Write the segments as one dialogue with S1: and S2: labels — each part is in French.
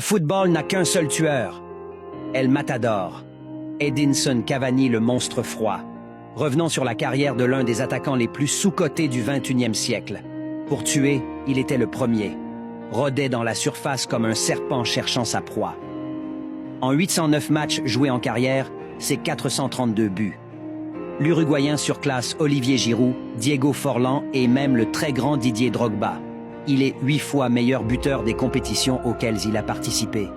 S1: Le football n'a qu'un seul tueur, El Matador, Edinson Cavani le monstre froid. Revenons sur la carrière de l'un des attaquants les plus sous-cotés du XXIe siècle. Pour tuer, il était le premier. Rôdait dans la surface comme un serpent cherchant sa proie. En 809 matchs joués en carrière, c'est 432 buts. L'Uruguayen surclasse Olivier Giroud, Diego Forlán et même le très grand Didier Drogba. Il est 8 fois meilleur buteur des compétitions auxquelles il a participé.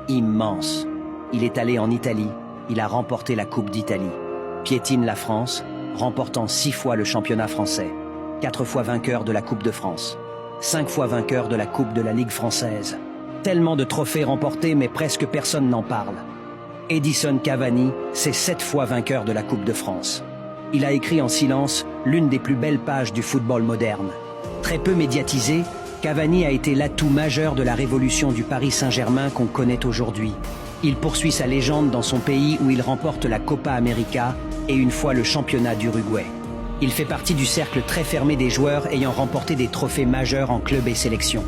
S1: Immense. Il est allé en Italie, il a remporté la Coupe d'Italie. Piétine la France, remportant 6 fois le championnat français. 4 fois vainqueur de la Coupe de France. 5 fois vainqueur de la Coupe de la Ligue française. Tellement de trophées remportés, mais presque personne n'en parle. Edinson Cavani, c'est 7 fois vainqueur de la Coupe de France. Il a écrit en silence l'une des plus belles pages du football moderne. Très peu médiatisé, Cavani a été l'atout majeur de la révolution du Paris Saint-Germain qu'on connaît aujourd'hui. Il poursuit sa légende dans son pays où il remporte la Copa América et une fois le championnat d'Uruguay. Il fait partie du cercle très fermé des joueurs ayant remporté des trophées majeurs en club et sélection.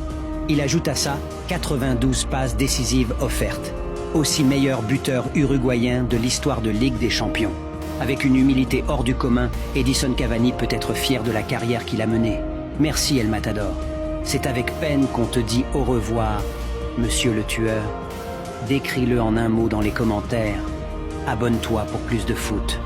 S1: Il ajoute à ça 92 passes décisives offertes. Aussi meilleur buteur uruguayen de l'histoire de Ligue des Champions. Avec une humilité hors du commun, Edinson Cavani peut être fier de la carrière qu'il a menée. Merci El Matador. C'est avec peine qu'on te dit au revoir, monsieur le tueur. Décris-le en un mot dans les commentaires. Abonne-toi pour plus de foot.